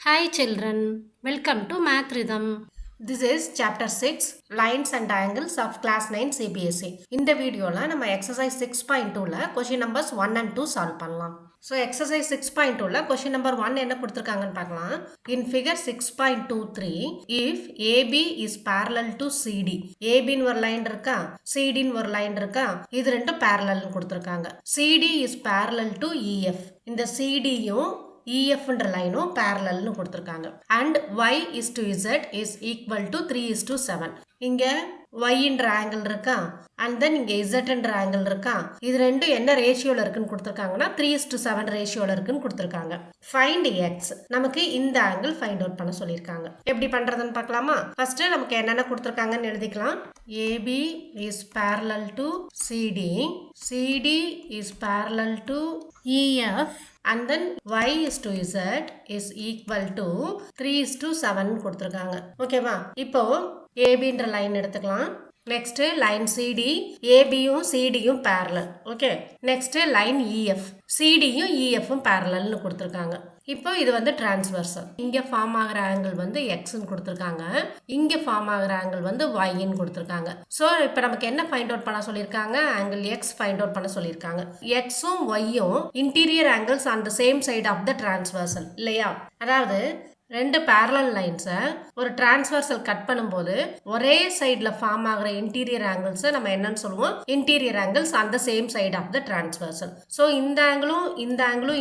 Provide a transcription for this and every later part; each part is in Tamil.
Hi children, welcome to Math Rhythm. This is chapter 6 lines and angles of class 9 CBSE. இந்த வீடியோல நம்ம exercise 6.2ல question numbers 1 and 2 solve பண்ணலாம். So exercise 6.2ல question number 1 என்ன கொடுத்திருக்காங்கன்னு பார்க்கலாம். In figure 6.23 if AB is parallel to CD. AB ன்னு ஒரு லைன் இருக்கா, CD ன்னு ஒரு லைன் இருக்கா, இது ரெண்டும் parallel ன்னு கொடுத்திருக்காங்க. CD is parallel to EF. இந்த CD யும் EF என்ற லைனும் parallelனு கொடுத்திருக்காங்க. and y is to z is equal to 3 is to 7. இங்க y என்ற ஆங்கிள் இருக்கா, and then இங்க z என்ற ஆங்கிள் இருக்கா, இது ரெண்டும் என்ன ரேஷியோல இருக்குன்னு கொடுத்திருக்காங்கன்னா 3 is to 7 ரேஷியோல இருக்குன்னு கொடுத்திருக்காங்க. find x. நமக்கு இந்த ஆங்கிள் ஃபைண்ட் அவுட் பண்ண சொல்லியிருக்காங்க. எப்படி பண்றதுன்னு பார்க்கலாமா? ஃபர்ஸ்ட் நமக்கு என்னென்ன கொடுத்திருக்காங்கன்னு எழுதிக்கலாம். AB is parallel to CD. CD is parallel to EF. And then y is to z is equal to 3 is to 7 கொடுத்திருக்காங்க. ஓகேவா? இப்போ AB என்ற லைன் எடுத்துக்கலாம். Next line CD, ABயும் CDயும் parallel. Okay. Next line EF, CDயும் EFம் parallelனு கொடுத்திருக்காங்க. இப்போ இது வந்து டிரான்ஸ்வர்சல். இங்க ஃபார்ம் ஆகிற ஆங்கிள் வந்து எக்ஸ்ன்னு கொடுத்திருக்காங்க, இங்க ஃபார்ம் ஆகிற ஆங்கிள் வந்து ஒய்ன்னு கொடுத்திருக்காங்க. ஸோ இப்போ நமக்கு என்ன ஃபைண்ட் அவுட் பண்ண சொல்லியிருக்காங்க? ஆங்கிள் எக்ஸ் ஃபைண்ட் அவுட் பண்ண சொல்லியிருக்காங்க. எக்ஸும் ஒய்யும் interior angles on the same side of the transversal இல்லையா? அதாவது ரெண்டு பேரலல் லைன்ஸை ஒரு டிரான்ஸ்வர்சல் கட் பண்ணும்போது ஒரே சைடில் ஃபார்ம் ஆகிற இன்டீரியர் ஆங்கிள்ஸை நம்ம என்னன்னு சொல்லுவோம்? Interior angles on the same side of the transversal. So இந்த ஆங்கிளும்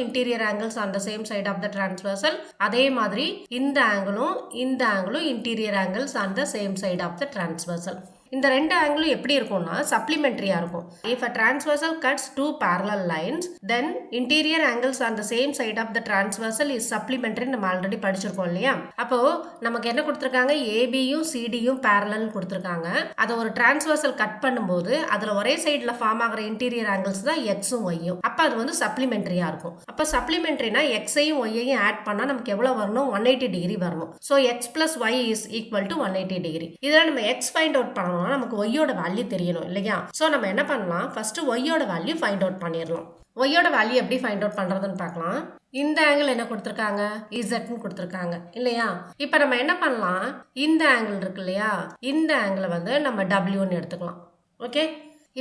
interior angles on the same side of the transversal. அதே மாதிரி இந்த ஆங்கிளும் interior angles on the same side of the transversal. இந்த ரெண்டு ஆங்கிளும் எப்படி இருக்கும்னா சப்ளிமெண்டரியா இருக்கும். If a transversal cuts two parallel lines, then interior angles on the same side of the transversal is supplementary. நம்ம ஆல்ரெடி படிச்சிருக்கோம் இல்லையா? அப்போ நமக்கு என்ன கொடுத்திருக்காங்க? ABயும் CDயும் parallel கொடுத்திருக்காங்க. அதை ஒரு டிரான்ஸ்வர்சல் கட் பண்ணும்போது அதுல ஒரே சைடுல ஃபார்ம் ஆகிற இன்டீரியர் ஆங்கிள்ஸ் தான் எக்ஸும் ஒய்யும். அப்ப அது வந்து சப்ளிமெண்டரியா இருக்கும். அப்ப சப்ளிமெண்டரினா எக்ஸையும் ஒய்யையும் ஆட் பண்ணா நமக்கு எவ்வளவு வரணும்? 180 டிகிரி வரணும். So X plus Y is equal to 180 degree. இதில் நம்ம எக்ஸ் ஃபைண்ட் அவுட் பண்ணணும், நமக்கு ஒய்யோட வேல்யூ தெரியணும் இல்லையா? சோ நம்ம என்ன பண்ணலாம்? ஃபர்ஸ்ட் ஒய்யோட வேல்யூ ஃபைண்ட் அவுட் பண்ணிடலாம். ஒய்யோட வேல்யூ எப்படி ஃபைண்ட் அவுட் பண்றதுன்னு பார்க்கலாம். இந்த ஆங்கிள் என்ன கொடுத்திருக்காங்க? இசட்னு கொடுத்திருக்காங்க இல்லையா? இப்போ நம்ம என்ன பண்ணலாம்? இந்த ஆங்கிள் இருக்கு இல்லையா, இந்த ஆங்கிளை வந்து நம்ம டபிள்யூன்னு எடுத்துக்கலாம். ஓகே.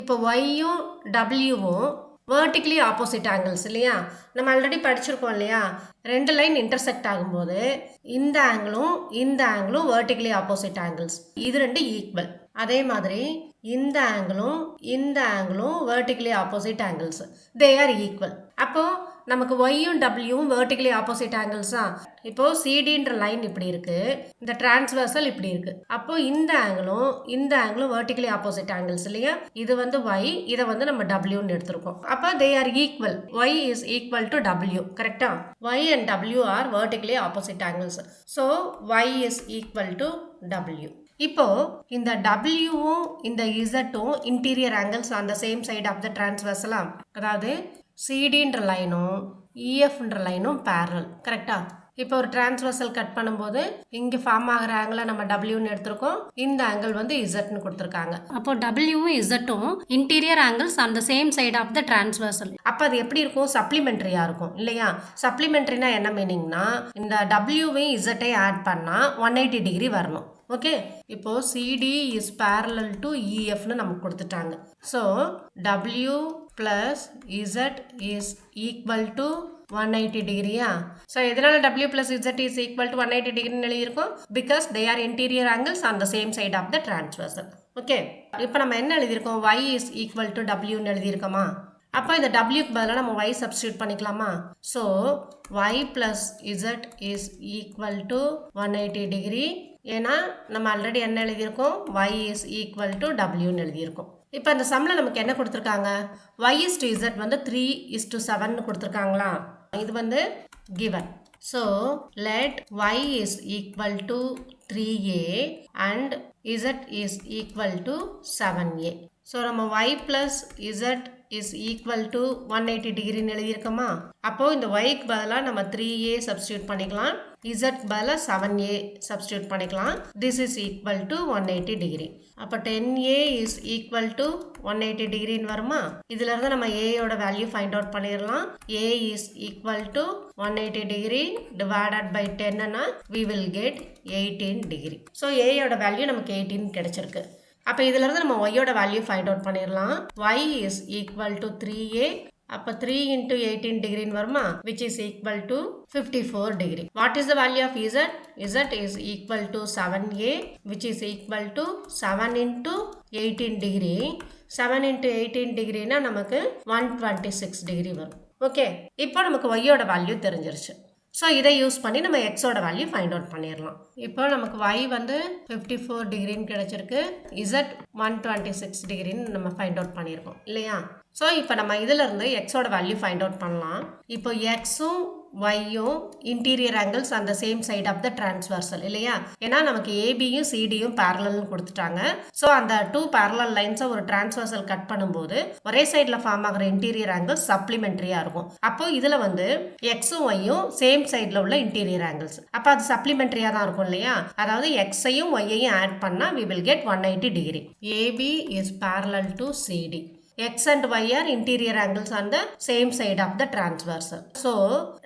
இப்போ ஒய்யும் டபிள்யூவும் வெர்டிகலி ஆப்போசிட் ஆங்கிள்ஸ் இல்லையா? நம்ம ஆல்ரெடி படிச்சிருக்கோம் இல்லையா? ரெண்டு லைன் இன்டர்செக்ட் ஆகும்போது இந்த ஆங்கிளும் வெர்டிகலி ஆப்போசிட் ஆங்கிள்ஸ், இது ரெண்டு ஈக்குவல். அதே மாதிரி இந்த ஆங்கிளும் vertically opposite angles, they are equal. அப்போ நமக்கு ஒய்யும் டபிள்யூவும் வெர்டிகலி ஆப்போசிட் ஆங்கிள்ஸ் தான். இப்போ சிடின்ற லைன் இப்படி இருக்கு, இந்த டிரான்ஸ்வர்சல் இப்படி இருக்கு. அப்போ இந்த ஆங்கிளும் வெர்டிகலி ஆப்போசிட் ஆங்கிள்ஸ் இல்லையா? இது வந்து ஒய், இதை வந்து நம்ம டபிள்யூன்னு எடுத்திருக்கோம். அப்போ they are equal. Y is equal to W. கரெக்டா? Y and W are vertically opposite angles. So Y is equal to W. இப்போ இந்த டபிள்யூவும் இந்த இசட்டும் interior angles on the same side of the டிரான்ஸ்வர்சலா, அதாவது சிடின்ற லைனும் இஎஃப்ன்ற லைனும் பேரல். கரெக்டா? இப்போ ஒரு டிரான்ஸ்வர்சல் கட் பண்ணும்போது இங்க ஃபார்ம் ஆகிற ஆங்கிளை நம்ம டபிள்யூன்னு எடுத்திருக்கோம், இந்த ஆங்கிள் வந்து இசட்னு கொடுத்திருக்காங்க. அப்போ டபிள்யூவும் இசட்டும் interior angles on the same side of the transversal. அப்போ அது எப்படி இருக்கும்? சப்ளிமெண்டரியா இருக்கும் இல்லையா? சப்ளிமெண்டரினா என்ன மீனிங்னா இந்த டபிள்யூவையும் இசட்டையும் ஆட் பண்ணா 180 டிகிரி வரணும். ஓகே. இப்போ CD is parallel to EF னு நமக்கு கொடுத்துட்டாங்க. So W plus Z is equal to 180 டிகிரியா? ஸோ எதனால W plus Z is equal to 180 டிகிரின்னு எழுதியிருக்கோம்? Because they are interior angles on the same side of the transversal. Okay. இப்போ நம்ம என்ன எழுதியிருக்கோம்? Y is equal to Wன்னு எழுதியிருக்கோமா? அப்போ இந்த டபிள்யூக்கு பதிலாக நம்ம y சப்ஸ்டியூட் பண்ணிக்கலாமா? So y plus z is equal to 180 degree. ஏன்னா நம்ம ஆல்ரெடி என்ன எழுதியிருக்கோம்? y is equal to wன்னு எழுதியிருக்கோம். இப்போ அந்த சம்மில் நமக்கு என்ன கொடுத்துருக்காங்க? y is to z வந்து 3 is to 7ன்னு கொடுத்துருக்காங்களா? இது வந்து given. So let y is equal to 3a and z is equal to 7a. So நம்ம y plus z is equal to 180 டிகிரின்னு எழுதியிருக்கோமா? அப்போ இந்த yக்கு பதிலாக நம்ம 3a சப்ஸ்டியூட் பண்ணிக்கலாம். Z பதிலா 7A சப்ஸ்டியூட் பண்ணிக்கலாம். This is equal to 180 degree. அப்போ 10A is equal to 180 degree வருமா? இதுல இருந்து நம்ம A யோட வேல்யூ ஃபைண்ட் அவுட் பண்ணிடலாம். A is equal to 180 degree divided by 10 னா we will get 18 degree. So A யோட வேல்யூ நமக்கு 18 கிடைச்சிருக்கு. அப்போ இதுல இருந்து நம்ம Y யோட வேல்யூ ஃபைண்ட் அவுட் பண்ணிடலாம். Y is equal to 3A. அப்போ 3 into 18 degree வருமா? Which is equal to 54 degree. What is the value of Z? Z is equal to 7A, which is equal to 7 into 18 degree. 7 into 18 degree னா நமக்கு 126 degree வரும். ஓகே, இப்போ நமக்கு Y யோட வேல்யூ தெரிஞ்சிருச்சு. ஸோ இதை யூஸ் பண்ணி நம்ம எக்ஸோட வேல்யூ ஃபைண்ட் அவுட் பண்ணிடலாம். இப்போ நமக்கு Y வந்து 54 டிகிரின்னு கிடைச்சிருக்கு, Z 126 டிகிரின்னு நம்ம ஃபைண்ட் அவுட் பண்ணியிருக்கோம் இல்லையா? ஸோ இப்போ நம்ம இதிலிருந்து எக்ஸோட வேல்யூ ஃபைண்ட் அவுட் பண்ணலாம். இப்போ எக்ஸும் ஒய்யும் இன்டீரியர் ஆங்கிள்ஸ் அந்த same side of the transversal இல்லையா? ஏன்னா நமக்கு ஏபியும் சிடியும் பேரலல்னு கொடுத்துட்டாங்க. ஸோ அந்த 2 பேரலல் லைன்ஸை ஒரு டிரான்ஸ்வர்சல் கட் பண்ணும்போது ஒரே சைடில் ஃபார்ம் ஆகிற இன்டீரியர் ஆங்கிள்ஸ் சப்ளிமெண்ட்ரியாக இருக்கும். அப்போ இதில் வந்து எக்ஸும் ஒய்யும் சேம் சைடில் உள்ள இன்டீரியர் ஆங்கிள்ஸ், அப்போ அது சப்ளிமெண்ட்ரியாக தான் இருக்கும் இல்லையா? அதாவது எக்ஸையும் ஒய்யையும் ஆட் பண்ணால் we will get 180 degree. AB is parallel to CD. X and Y are interior angles on the same side of the transversal. So,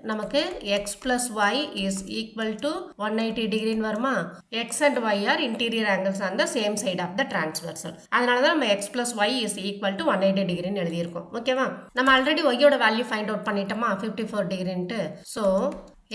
நமக்கு X plus Y is equal to 180 degree வருமா? X and Y are interior angles on the same side of the transversal. அதனால தான் நம்ம X plus Y is equal to 180 degree எழுதியிருக்கோம். ஓகேவா? நம்ம ஆல்ரெடி Y யோட வேல்யூ ஃபைண்ட் அவுட் பண்ணிட்டோமா 54 டிகிரின்ட்டு. So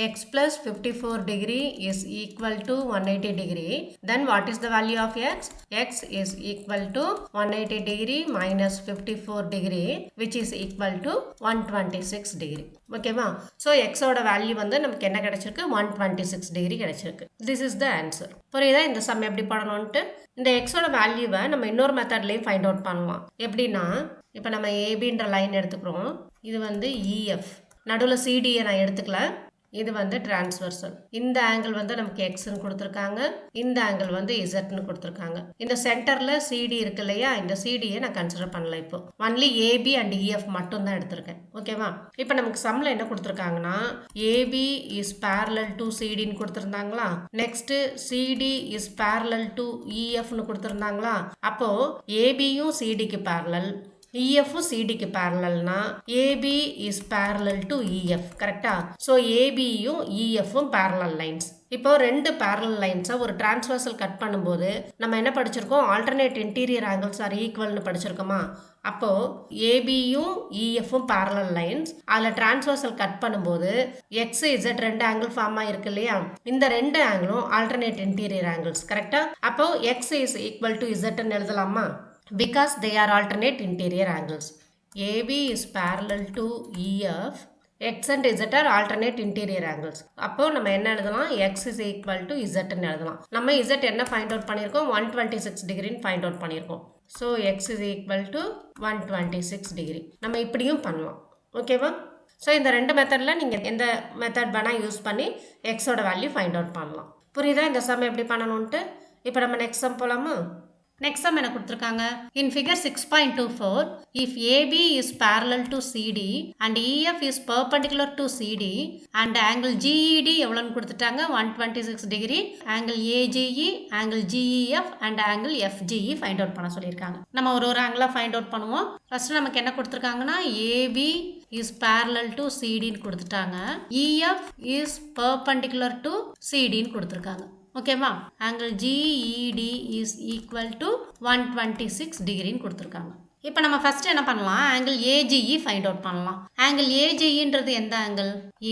x plus 54 degree is equal to 180 degree. Then what is the value of x? X is equal to 180 degree minus 54 degree, which is equal to 126 degree. ஓகேவா? ஸோ எக்ஸோட வேல்யூ வந்து நமக்கு என்ன கிடைச்சிருக்கு? 126 டிகிரி கிடைச்சிருக்கு. This is the answer. புரியுதா இந்த சம் எப்படி பண்ணணும்ட்டு? இந்த எக்ஸோட வேல்யூவை நம்ம இன்னொரு மெத்தட்லேயும் ஃபைண்ட் அவுட் பண்ணலாம். எப்படின்னா, இப்போ நம்ம ஏபின்ற லைன் எடுத்துக்கிறோம். இது வந்து இஎஃப், நடுவில் சிடியை நான் எடுத்துக்கல, இது வந்து டிரான்ஸ்வர்சல். இந்த ஆங்கிள் வந்து நமக்கு எக்ஸ்ன்னு கொடுத்துருக்காங்க, இந்த ஆங்கிள் வந்து இசட்னு கொடுத்துருக்காங்க. இந்த சென்டர்ல சிடி இருக்கு இல்லையா? இந்த சிடியை நான் கன்சிடர் பண்ணல. இப்போ ஒன்லி ஏபி அண்ட் இஎஃப் மட்டும் தான் எடுத்திருக்கேன். ஓகேவா? இப்போ நமக்கு சம்ல என்ன கொடுத்துருக்காங்கன்னா, ஏபி இஸ் பேரலல் டு சிடின்னு கொடுத்துருந்தாங்களா, next CD is parallel to இஎஃப்னு கொடுத்துருந்தாங்களா. அப்போ ஏபியும் சிடிக்கு பேரலல், EFும் சிடிக்கு பேரலல்னா AB is parallel to EF. கரெக்டா? ஸோ ஏபியும் இஎஃப்பும் பேரலல் லைன்ஸ். இப்போ ரெண்டு பேரலல் லைன்ஸை ஒரு டிரான்ஸ்வர்சல் கட் பண்ணும்போது நம்ம என்ன படிச்சிருக்கோம்? ஆல்டர்னேட் இன்டீரியர் ஆங்கிள்ஸ் ஆர் ஈக்குவல்னு படிச்சிருக்கோமா? அப்போ ஏபியும் இஎஃப்பும் பேரலல் லைன்ஸ், அதில் டிரான்ஸ்வர்சல் கட் பண்ணும்போது எக்ஸ் இசட் ரெண்டு ஆங்கிள் ஃபார்ம் ஆயிருக்கு இல்லையா? இந்த ரெண்டு ஆங்கிளும் ஆல்டர்னேட் இன்டீரியர் ஆங்கிள்ஸ். கரெக்டா? அப்போ எக்ஸ் இஸ் ஈக்குவல் டு இசட்னு எழுதலாமா? Because they are alternate interior angles. AB is parallel to EF. X and Z are alternate interior angles. அப்போ நம்ம என்ன எழுதலாம்? X is equal to Z ன்னு எழுதலாம். நம்ம Z என்ன ஃபைண்ட் அவுட் பண்ணியிருக்கோம்? 126 டிகிரின்னு ஃபைண்ட் அவுட் பண்ணியிருக்கோம். So X is equal to 126 degree. நம்ம இப்படியும் பண்ணலாம். ஓகேவா? ஸோ இந்த ரெண்டு மெத்தடில் நீங்கள் எந்த மெத்தட் வேணால் யூஸ் பண்ணி எக்ஸோட வேல்யூ ஃபைண்ட் அவுட் பண்ணலாம். புரியுதா இந்த சம் எப்படி பண்ணணும்ட்டு? இப்போ நம்ம நெக்ஸ்ட் சம் போகலாமா? நெக்ஸ்ட் சம் என்ன கொடுத்துருக்காங்க? In figure 6.24 if AB is parallel to CD and EF is perpendicular to CD and angle GED எவ்வளோன்னு கொடுத்துட்டாங்க? 126 degree. Angle AGE, angle GEF and angle FGE find out பண்ண சொல்லியிருக்காங்க. நம்ம ஒரு ஆங்கிளாக ஃபைண்ட் அவுட் பண்ணுவோம். ஃபர்ஸ்ட் நமக்கு என்ன கொடுத்துருக்காங்கன்னா, ஏபி இஸ் பேரலல் டு சிடின்னு கொடுத்துட்டாங்க, இஎஃப் இஸ் பெர்பெண்டிகுலர் டு சிடின்னு கொடுத்துருக்காங்க. ஓகேவா? Angle GED is equal to 126 டிகிரின்னு கொடுத்துருக்காங்க. இப்போ நம்ம ஃபர்ஸ்ட் என்ன பண்ணலாம்? ஆங்கிள் ஏஜிஇ ஃபைண்ட் அவுட் பண்ணலாம். ஆங்கிள் ஏஜிஇன்றது எந்த ஆங்கிள்?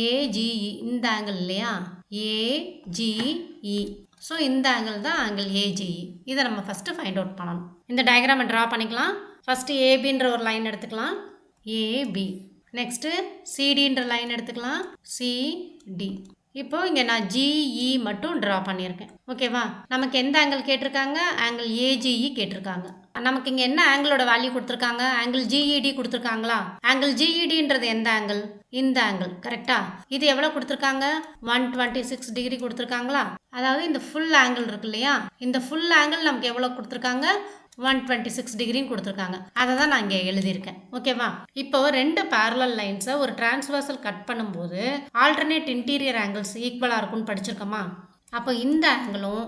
ஏஜிஇ இந்த ஆங்கிள் இல்லையா? ஏஜிஇ. ஸோ இந்த ஆங்கிள் தான் ஆங்கிள் ஏஜிஇ. இதை நம்ம ஃபர்ஸ்ட் ஃபைண்ட் அவுட் பண்ணணும். இந்த டயக்ராமை ட்ரா பண்ணிக்கலாம். ஃபர்ஸ்ட் ஏபின்ற ஒரு லைன் எடுத்துக்கலாம், ஏபி. நெக்ஸ்ட்டு சிடின்ற லைன் எடுத்துக்கலாம், சிடி. இப்போ இங்கே நான் ஜிஇ மட்டும் ட்ரா பண்ணியிருக்கேன். ஓகேவா? நமக்கு எந்த ஆங்கிள் கேட்டிருக்காங்க? ஆங்கிள் ஏஜிஇ கேட்டிருக்காங்க. நமக்கு இங்கே என்ன ஆங்கிளோட வேல்யூ கொடுத்துருக்காங்க? ஆங்கிள் ஜிஇடி கொடுத்துருக்காங்களா? ஆங்கிள் ஜிஇடின்றது எந்த ஆங்கிள்? இந்த ஆங்கிள். கரெக்டா? இது எவ்வளோ கொடுத்துருக்காங்க? 126 டிகிரி கொடுத்துருக்காங்களா? அதாவது இந்த ஃபுல் ஆங்கிள் இருக்கு இல்லையா? இந்த ஃபுல் ஆங்கிள் நமக்கு எவ்வளோ கொடுத்துருக்காங்க? 126 டிகிரின்னு கொடுத்துருக்காங்க. அதை தான் நான் இங்கே எழுதியிருக்கேன். ஓகேவா? இப்போ ரெண்டு பேரலல் லைன்ஸை ஒரு டிரான்ஸ்வர்சல் கட் பண்ணும்போது ஆல்டர்னேட் இன்டீரியர் ஆங்கிள்ஸ் ஈக்குவலாக இருக்கும்னு படிச்சிருக்கோமா? அப்போ இந்த ஆங்கிளும்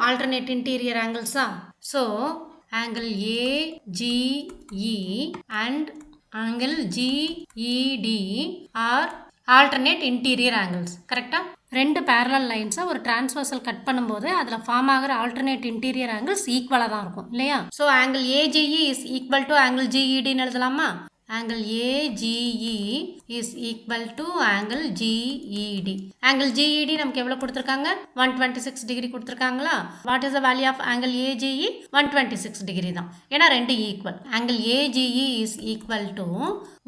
ஆல்டர்னேட் இன்டீரியர் ஆங்கிள்ஸா? So angle AGE and angle GED are alternate interior angles. கரெக்டா? ரெண்டு பேரலல் லைன்ஸை ஒரு டிரான்ஸ்வர்சல் கட் பண்ணும்போது அதில் ஃபார்ம் ஆகிற ஆல்டர்னேட் இன்டீரியர் ஆங்கிள்ஸ் ஈக்குவலாக தான் இருக்கும் இல்லையா? So angle AGE is equal to angle GEDன்னு எழுதலாமா? angle AGE is equal to angle GED. angle GED நமக்கு எவ்வளவு கொடுத்திருக்காங்க? 126 டிகிரி கொடுத்திருக்காங்களா? what is the value of angle AGE? 126 degree தான். ஏன்னா ரெண்டு equal. angle AGE is equal to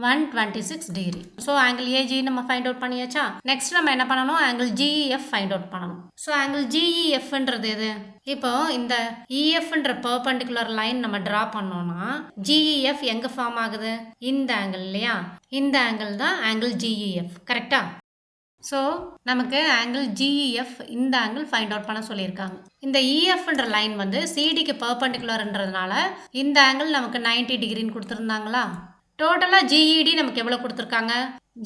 126 degree. So angle AGE நம்ம ஃபைண்ட் அவுட் பண்ணியாச்சா? நெக்ஸ்ட் நம்ம என்ன பண்ணணும்? ஆங்கிள் GEF ஃபைண்ட் அவுட் பண்ணணும். ஸோ ஆங்கிள் GEFன்றது எது? இப்போ இந்த EFன்ற பெர்பெண்டிகுலர் லைன் நம்ம டிரா பண்ணோம்னா GEF எங்க ஃபார்ம் ஆகுது? இந்த ஆங்கிள் இல்லையா? இந்த ஆங்கிள் தான் ஆங்கிள் GEF. கரெக்டா? ஸோ நமக்கு ஆங்கிள் GEF இந்த ஆங்கிள் ஃபைண்ட் அவுட் பண்ண சொல்லியிருக்காங்க. இந்த EFன்ற லைன் வந்து CDக்கு பெர்பெண்டிகுலர்ன்றதுனால இந்த ஆங்கிள் நமக்கு 90 டிகிரின்னு கொடுத்துருந்தாங்களா? டோட்டலாக GED நமக்கு எவ்வளோ கொடுத்துருக்காங்க?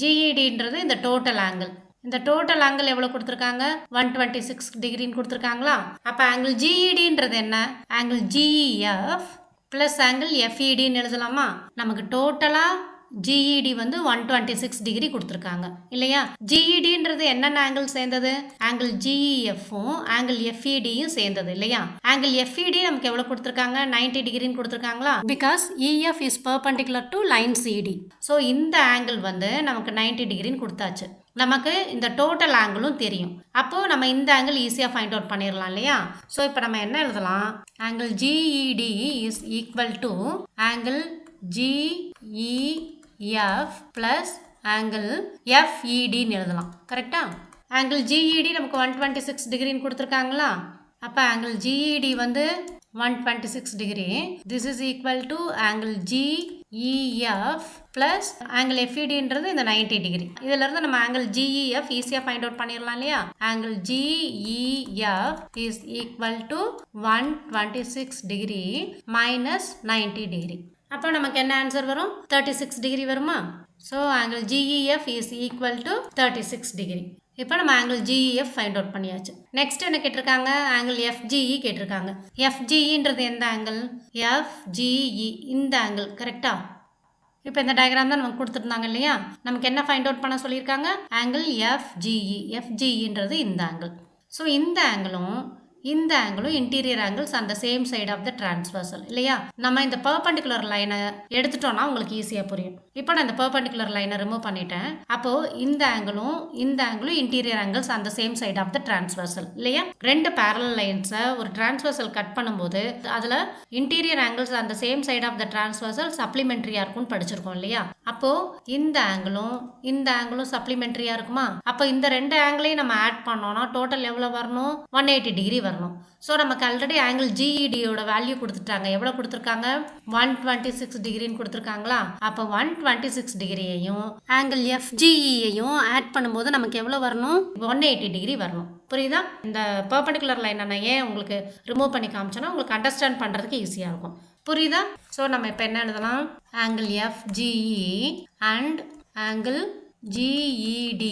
GEDன்றது இந்த டோட்டல் ஆங்கிள். இந்த டோட்டல் ஆங்கிள் எவ்வளோ கொடுத்துருக்காங்க? 126 டிகிரின்னு கொடுத்துருக்காங்களா? அப்போ ஆங்கிள் GEDன்றது என்ன? ஆங்கிள் GEF ப்ளஸ் ஆங்கிள் FEDன்னு எழுதலாமா? நமக்கு டோட்டலாக GED வந்து 126 டிகிரி கொடுத்துருக்காங்க இல்லையா? GEDன்றது என்னென்ன ஆங்கிள் சேர்ந்தது? ஆங்கிள் GEFும் ஆங்கிள் FEDயும் சேர்ந்தது இல்லையா? ஆங்கிள் FED நமக்கு எவ்வளோ கொடுத்துருக்காங்க? 90 டிகிரின்னு கொடுத்துருக்காங்களா? Because EF is perpendicular to line CD. So இந்த ஆங்கிள் வந்து நமக்கு 90 டிகிரின்னு கொடுத்தாச்சு. நமக்கு இந்த டோட்டல் ஆங்கிளும் தெரியும். அப்போ நம்ம இந்த ஆங்கிள் ஈஸியாக ஃபைண்ட் அவுட் பண்ணிடலாம் இல்லையா? ஸோ இப்போ நம்ம என்ன எழுதலாம்? Angle GED is equal to angle GEF plus angle FEDன்னு எழுதலாம். கரெக்டா? ஆங்கிள் GED நமக்கு 126 டிகிரின்னு கொடுத்துருக்காங்களா? அப்போ ஆங்கிள் GED வந்து 126 degree. This is equal to angle GEF plus angle FEDன்றது இந்த 90 டிகிரி. இதுல இருந்து நம்ம ஆங்கிள் GEF ஈஸியாக ஃபைண்ட் அவுட் பண்ணிடலாம் இல்லையா? Angle GEF is equal to 126 degree minus 90 degree. அப்போ நமக்கு என்ன ஆன்சர் வரும்? 36 டிகிரி வருமா? So angle GEF is equal to 36 degree. இப்போ நம்ம ஆங்கிள் GEF ஃபைண்ட் அவுட் பண்ணியாச்சு. நெக்ஸ்ட் என்ன கேட்டிருக்காங்க? ஆங்கிள் FGE கேட்டிருக்காங்க. FGEன்றது எந்த ஆங்கிள்? FGE இந்த ஆங்கிள். கரெக்டா? இப்போ இந்த டயக்ராம் தான் நமக்கு கொடுத்துருந்தாங்க இல்லையா? நமக்கு என்ன ஃபைண்ட் அவுட் பண்ண சொல்லியிருக்காங்க? Angle FGE. FGEன்றது இந்த ஆங்கிள். ஸோ இந்த ஆங்கிளும் இன்டீரியர் ஆங்கிள்ஸ் அந்த same side of the transversal இல்லையா? நம்ம இந்த பெர்பெண்டிகுலர் லைனை எடுத்துட்டோம்னா உங்களுக்கு ஈஸியாக புரியும். இப்போ நான் இந்த பெர்பெண்டிகுலர் லைனை ரிமூவ் பண்ணிட்டேன். அப்போ இந்த ஆங்கிளும் இன்டீரியர் ஆங்கிள்ஸ் அந்த same side of the transversal இல்லையா? ரெண்டு பேரலல் லைன்ஸை ஒரு டிரான்ஸ்வர்சல் கட் பண்ணும்போது அதில் இன்டீரியர் ஆங்கிள்ஸ் அந்த same side of the transversal சப்ளிமெண்ட்ரியா இருக்கும்னு படிச்சிருக்கோம் இல்லையா? அப்போ இந்த ஆங்கிளும் சப்ளிமெண்ட்ரியா இருக்குமா? அப்போ இந்த ரெண்டு ஆங்கிளையும் நம்ம ஆட் பண்ணோம்னா டோட்டல் எவ்வளோ வரணும்? 180 டிகிரி வரணும். ஸோ நமக்கு ஆல்ரெடி ஆங்கிள் GEDயோட வேல்யூ கொடுத்துட்டாங்க. எவ்வளோ கொடுத்துருக்காங்க? 126 டிகிரின்னு கொடுத்துருக்காங்களா? அப்போ 126 டிகிரியையும் ஆங்கிள் FGEயையும் ஆட் பண்ணும்போது நமக்கு எவ்வளோ வரணும்? 180 டிகிரி வரணும். புரியுதா? இந்த பெர்பெண்டிகுலர் லைனை நான் ஏன் உங்களுக்கு ரிமூவ் பண்ணி காமிச்சேன்னா உங்களுக்கு அண்டர்ஸ்டாண்ட் பண்ணுறதுக்கு ஈஸியாக இருக்கும். புரியுதா? ஸோ நம்ம இப்போ என்ன எழுதலாம்? Angle FGE and angle GED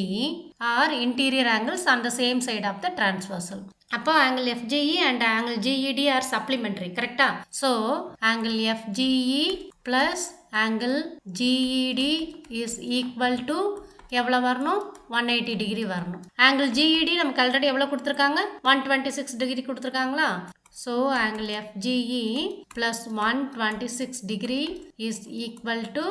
are interior angles on the same side of the transversal. அப்போ angle FGE and angle GED are supplementary. கரெக்டா? So angle FGE plus angle GED is equal to எவ்வளோ வரணும்? 180 டிகிரி வரணும். angle GED நமக்கு ஆல்ரெடி எவ்வளோ கொடுத்துருக்காங்க? 126 டிகிரி கொடுத்துருக்காங்களா? So angle FGE plus 126 degree is equal to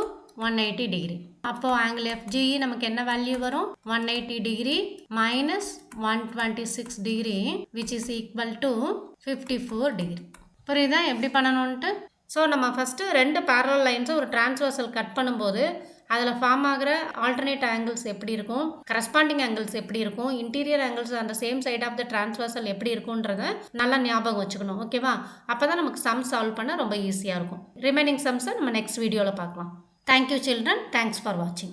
180 degree. அப்போ ஆங்கிள் FGE நமக்கு என்ன வேல்யூ வரும்? 180 degree minus 126 degree which is equal to 54 degree. புரியுதா எப்படி பண்ணணும்ட்டு? ஸோ நம்ம ஃபஸ்ட்டு ரெண்டு பேரலல் லைன்ஸை ஒரு டிரான்ஸ்வர்சல் கட் பண்ணும்போது அதில் ஃபார்ம் ஆகிற ஆல்டர்னேட் ஆங்கிள்ஸ் எப்படி இருக்கும், கரஸ்பாண்டிங் ஆங்கிள்ஸ் எப்படி இருக்கும், இன்டீரியர் ஆங்கிள்ஸ் அந்த same side of the transversal எப்படி இருக்குன்றத நல்லா ஞாபகம் வச்சுக்கணும். ஓகேவா? அப்போ தான் நமக்கு சம் சால்வ் பண்ண ரொம்ப ஈஸியாக இருக்கும். ரிமைனிங் சம்ஸை நம்ம நெக்ஸ்ட் வீடியோவில் பார்க்கலாம். Thank you children. Thanks for watching.